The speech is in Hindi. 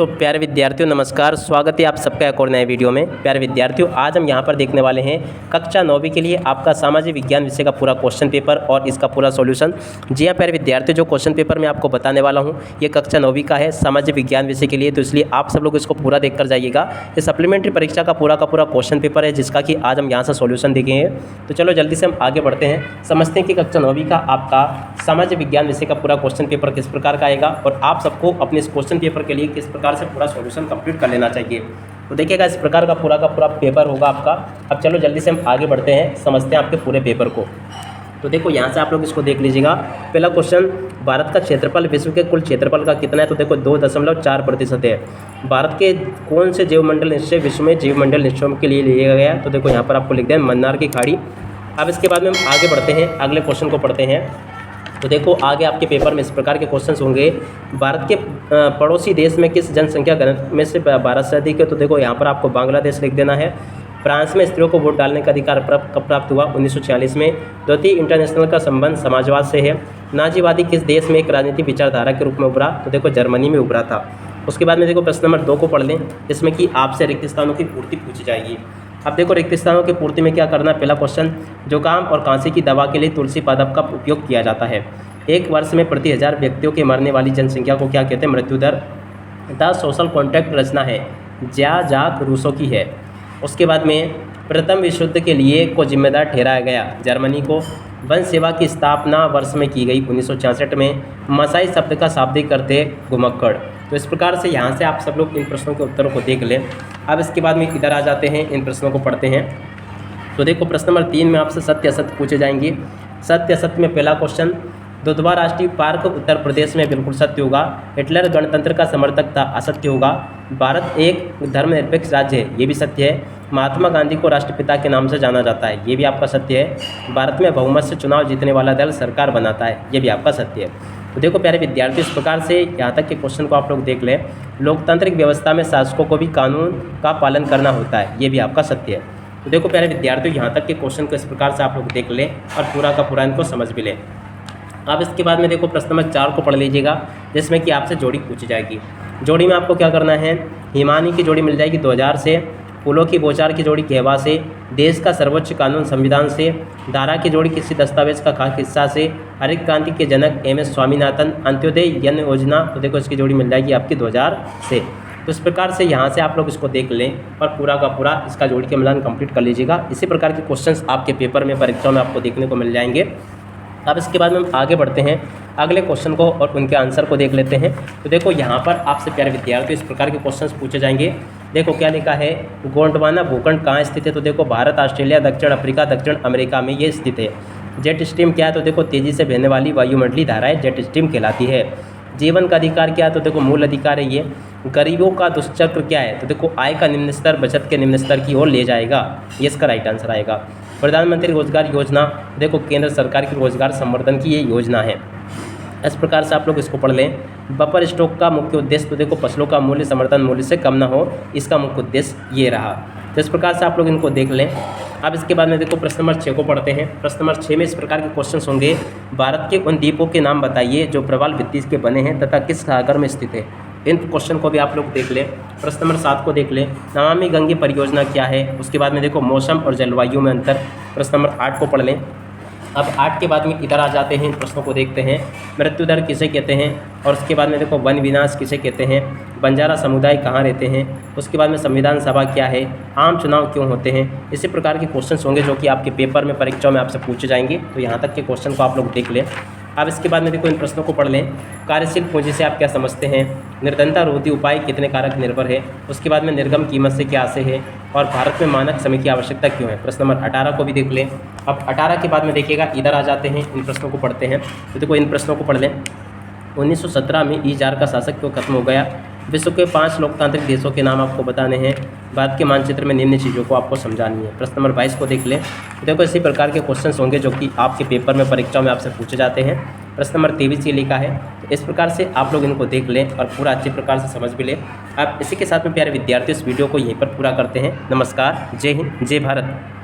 तो प्यारे विद्यार्थियों नमस्कार, स्वागत है आप सबका एक और नए वीडियो में। प्यारे विद्यार्थियों, आज हम यहाँ पर देखने वाले हैं कक्षा 9वीं के लिए आपका सामाजिक विज्ञान विषय का पूरा क्वेश्चन पेपर और इसका पूरा सॉल्यूशन। जी हाँ प्यारे विद्यार्थियों, जो क्वेश्चन पेपर मैं आपको बताने वाला हूँ ये कक्षा 9वीं का है सामाजिक विज्ञान विषय के लिए, तो इसलिए आप सब लोग इसको पूरा देख कर जाइएगा। ये सप्लीमेंट्री परीक्षा का पूरा क्वेश्चन पेपर है जिसका कि आज हम यहाँ से सॉल्यूशन देखेंगे। तो चलो जल्दी से हम आगे बढ़ते हैं, समझते हैं कि कक्षा 9वीं का आपका सामाजिक विज्ञान विषय का पूरा क्वेश्चन पेपर किस प्रकार का आएगा और आप सबको अपने इस क्वेश्चन पेपर के लिए किस प्रकार से पूरा सॉल्यूशन कंप्लीट कर लेना चाहिए। तो देखिएगा इस प्रकार का पूरा पेपर होगा आपका। अब चलो जल्दी से हम आगे बढ़ते हैं, समझते हैं आपके पूरे पेपर को। तो देखो यहाँ से आप लोग इसको देख लीजिएगा। पहला क्वेश्चन, भारत का क्षेत्रफल विश्व के कुल क्षेत्रफल का कितना है? तो देखो 2.4% है। भारत के कौन से जीवमंडल निश्चय विश्व में जीवमंडल निश्चयों के लिए लिया गया है? तो देखो यहाँ पर आपको लिख दें मन्नार की खाड़ी। अब इसके बाद में हम आगे बढ़ते हैं, अगले क्वेश्चन को पढ़ते हैं। तो देखो आगे आपके पेपर में इस प्रकार के क्वेश्चंस होंगे। भारत के पड़ोसी देश में किस जनसंख्या घनत्व में से भारत से अधिक है? तो देखो यहाँ पर आपको बांग्लादेश लिख देना है। फ्रांस में स्त्रियों को वोट डालने का अधिकार कब प्राप्त हुआ? 1946 में। द्वितीय इंटरनेशनल का संबंध समाजवाद से है। नाजीवादी किस देश में एक राजनीतिक विचारधारा के रूप में उभरा? तो देखो जर्मनी में उभरा था। उसके बाद में देखो प्रश्न नंबर 2 को पढ़ लें, इसमें कि आपसे रिक्त स्थानों की पूर्ति पूछी जाएगी। अब देखो रिक्त स्थानों की पूर्ति में क्या करना है। पहला क्वेश्चन, जुकाम और खांसी की दवा के लिए तुलसी पादप का उपयोग किया जाता है। एक वर्ष में प्रति 1000 व्यक्तियों के मरने वाली जनसंख्या को क्या कहते हैं? मृत्यु दर। द सोशल कॉन्ट्रैक्ट रचना है जाक रूसो की है। उसके बाद में प्रथम विश्व युद्ध के लिए को जिम्मेदार ठहराया गया जर्मनी को। वन सेवा की स्थापना वर्ष में की गई 1966 में। मसाई शब्द का शाब्दिक अर्थ है घुमक्कड़। तो इस प्रकार से यहाँ से आप सब लोग इन प्रश्नों के उत्तरों को देख लें। अब इसके बाद में इधर आ जाते हैं, इन प्रश्नों को पढ़ते हैं। तो देखो प्रश्न नंबर 3 में आपसे सत्य असत्य पूछे जाएंगे। सत्य असत्य में पहला क्वेश्चन, दुधवा राष्ट्रीय पार्क उत्तर प्रदेश में बिल्कुल सत्य होगा। हिटलर गणतंत्र का समर्थक था, असत्य होगा। भारत एक धर्मनिरपेक्ष राज्य है, ये भी सत्य है। महात्मा गांधी को राष्ट्रपिता के नाम से जाना जाता है, ये भी आपका सत्य है। भारत में बहुमत से चुनाव जीतने वाला दल सरकार बनाता है, ये भी आपका सत्य है। तो देखो प्यारे विद्यार्थी, इस प्रकार से यहाँ तक के क्वेश्चन को आप लोग देख लें। लोकतांत्रिक व्यवस्था में शासकों को भी कानून का पालन करना होता है, ये भी आपका सत्य है। तो देखो प्यारे विद्यार्थियों, यहाँ तक के क्वेश्चन को इस प्रकार से आप लोग देख लें और पूरा का पूरा इनको समझ भी लें। अब इसके बाद में देखो प्रश्न नंबर 4 को पढ़ लीजिएगा, जिसमें कि आपसे जोड़ी पूछी जाएगी। जोड़ी में आपको क्या करना है? हिमानी की जोड़ी मिल जाएगी 2000 से। फूलों की बौछार की जोड़ी कहवा से। देश का सर्वोच्च कानून संविधान से। धारा की जोड़ी किसी दस्तावेज का खास हिस्सा से। हरित क्रांति के जनक MS स्वामीनाथन। अंत्योदय जन योजना, तो देखो इसकी जोड़ी मिल जाएगी आपकी 2000 से। तो इस प्रकार से यहाँ से आप लोग इसको देख लें और पूरा का पूरा इसका जोड़ी के मिलान कंप्लीट कर लीजिएगा। इसी प्रकार के क्वेश्चंस आपके पेपर में परीक्षाओं में आपको देखने को मिल जाएंगे। अब इसके बाद में हम आगे बढ़ते हैं, अगले क्वेश्चन को और उनके आंसर को देख लेते हैं। तो देखो यहाँ पर आपसे प्यारे विद्यार्थी इस प्रकार के क्वेश्चंस पूछे जाएंगे। देखो क्या लिखा है, गोंडवाना भूखंड कहाँ स्थित है? तो देखो भारत, ऑस्ट्रेलिया, दक्षिण अफ्रीका, दक्षिण अमेरिका में ये स्थित है। जेट स्ट्रीम क्या है? तो देखो तेजी से बहने वाली वायुमंडलीय धाराएं जेट स्ट्रीम कहलाती है। जीवन का अधिकार क्या है? तो देखो मूल अधिकार है ये। गरीबों का दुष्चक्र क्या है? तो देखो आय का निम्न स्तर बचत के निम्न स्तर की ओर ले जाएगा, ये इसका राइट आंसर आएगा। प्रधानमंत्री रोजगार योजना, देखो केंद्र सरकार की रोजगार संवर्धन की ये योजना है। इस प्रकार से आप लोग इसको पढ़ लें। बफर स्टॉक का मुख्य उद्देश्य, तो देखो फसलों का मूल्य समर्थन मूल्य से कम ना हो, इसका मुख्य उद्देश्य ये रहा। तो इस प्रकार से आप लोग इनको देख लें। अब इसके बाद में देखो प्रश्न नंबर 6 को पढ़ते हैं। प्रश्न नंबर 6 में इस प्रकार के क्वेश्चंस होंगे। भारत के उन द्वीपों के नाम बताइए जो प्रवाल भित्ति के बने हैं तथा किस सागर में स्थित है। इन क्वेश्चन को भी आप लोग देख लें। प्रश्न नंबर 7 को देख लें, नमामि गंगे परियोजना क्या है? उसके बाद में देखो मौसम और जलवायु में अंतर। प्रश्न नंबर 8 को पढ़ लें। अब 8 के बाद में इधर आ जाते हैं, इन प्रश्नों को देखते हैं। मृत्यु दर किसे कहते हैं? और उसके बाद में देखो वन विनाश किसे कहते हैं? बंजारा समुदाय कहाँ रहते हैं? उसके बाद में संविधान सभा क्या है? आम चुनाव क्यों होते हैं? इसी प्रकार के क्वेश्चंस होंगे जो कि आपके पेपर में परीक्षाओं में आपसे पूछे जाएंगे। तो यहाँ तक के क्वेश्चन को आप लोग देख लें। अब इसके बाद में देखो इन प्रश्नों को पढ़ लें। कार्यशील पूंजी से आप क्या समझते हैं? निर्धनता रोधी उपाय कितने कारक निर्भर है? उसके बाद में निर्गम कीमत से क्या आशय है? और भारत में मानक समय की आवश्यकता क्यों है? प्रश्न नंबर 18 को भी देख लें। अब 18 के बाद में देखिएगा, इधर आ जाते हैं, इन प्रश्नों को पढ़ते हैं। तो देखो इन प्रश्नों को पढ़ लें। 1917 में ईजार का शासक क्यों खत्म हो गया? विश्व के 5 लोकतांत्रिक देशों के नाम आपको बताने हैं। भारत के मानचित्र में निम्न चीज़ों को आपको समझानी है। प्रश्न नंबर 22 को देख लें। देखो इसी प्रकार के क्वेश्चंस होंगे जो कि आपके पेपर में परीक्षाओं में आपसे पूछे जाते हैं। प्रश्न नंबर 23 ये लिखा है। तो इस प्रकार से आप लोग इनको देख लें और पूरा अच्छे प्रकार से समझ भी लें। अब इसी के साथ में प्यारे विद्यार्थी इस वीडियो को यहीं पर पूरा करते हैं। नमस्कार, जय हिंद, जय भारत।